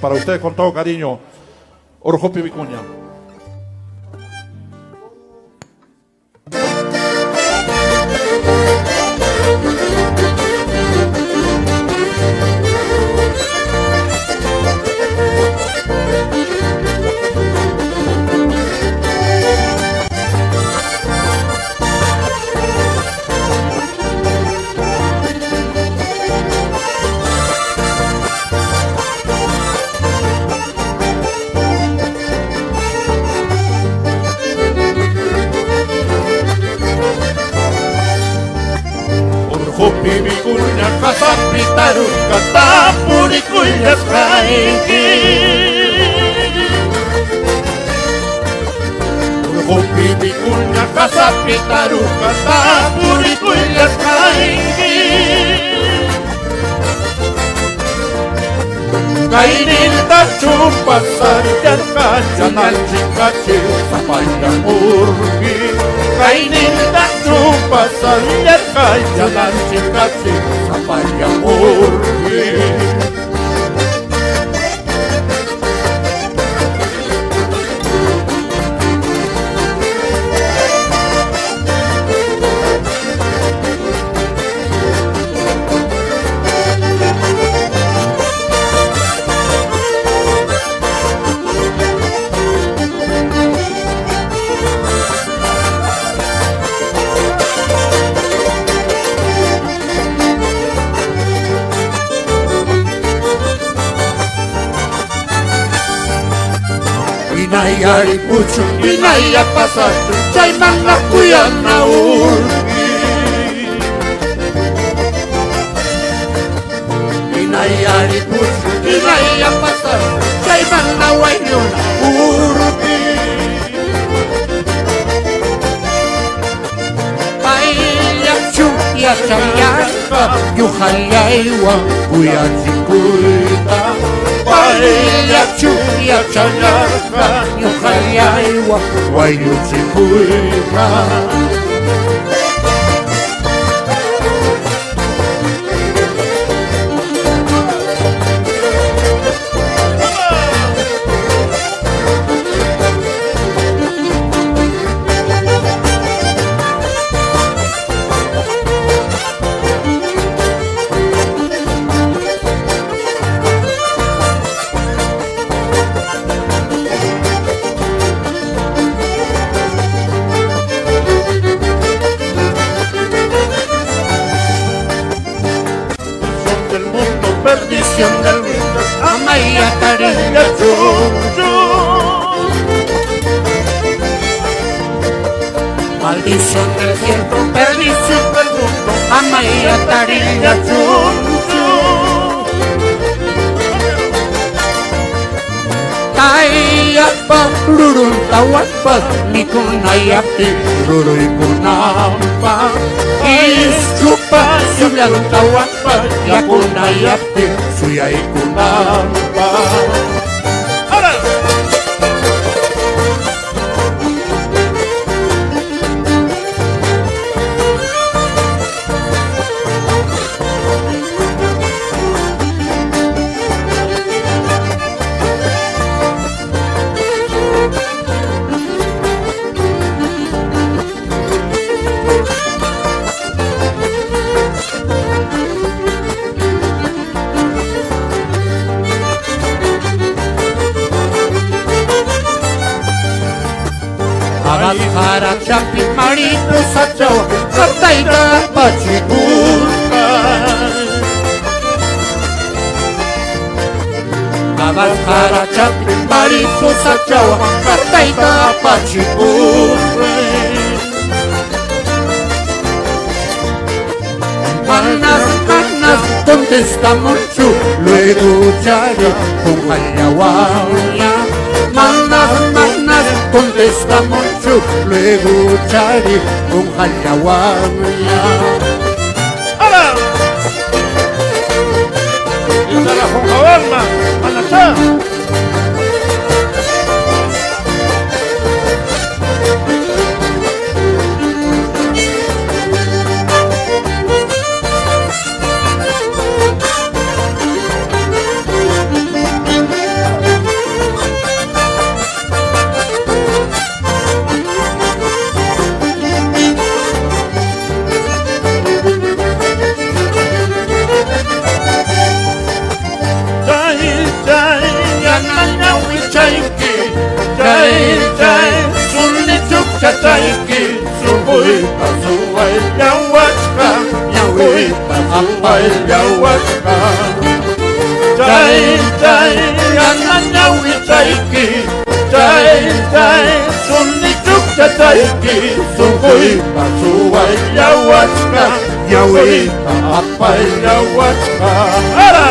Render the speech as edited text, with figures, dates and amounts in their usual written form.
para usted con todo cariño. Orjopi Vicuña. Orjopi Vicuña kasapitaru katapurikuña kaiki. Orjopi Vicuña kasapitaru katapurikuña kaiki. Kainilta chumpasar jangan cikacil sapanya murgi. Kainilta chumpasar jangan cikacil sapanya murgi. Inayari pucho, inaya pasacho, chay manga kuyana urgi. Inayari pucho, inaya pasacho, chay manga wayuna urgi. Paya chukia chayaka, yuhayaiwa kuyachikuita. Paya chukia chayaka, yuhayaiwa wayuchikuita. Perdición del mundo, amaya tarinya chunchu. Maldición del cielo, perdición del mundo, amaya tarinya chunchu. Tayapa rurun tawatpat nikunayapti rurui kunampa. Ischupa subyalun tawatpat yakunayapti suyay kunampa. Para chapi mariposa chao, kataiga pachipurka. Para chapi mariposa chao, kataiga pachipurka. Manas, manas, contesta mucho, luego chaya con ayahuasca. Manas, manas, contesta mucho, luego chari con ayahuasca. ¡Hala! ¡Y se la fonjabarna! ¡Anachá! saiki Sukuy pasuway Yawat ka Sukuy pasuway Yawat ka Jai jai Ananyawi saiki Jai jai Sunikuk saiki Sukuy pasuway Yawat ka Yawi apay Yawat ka Ara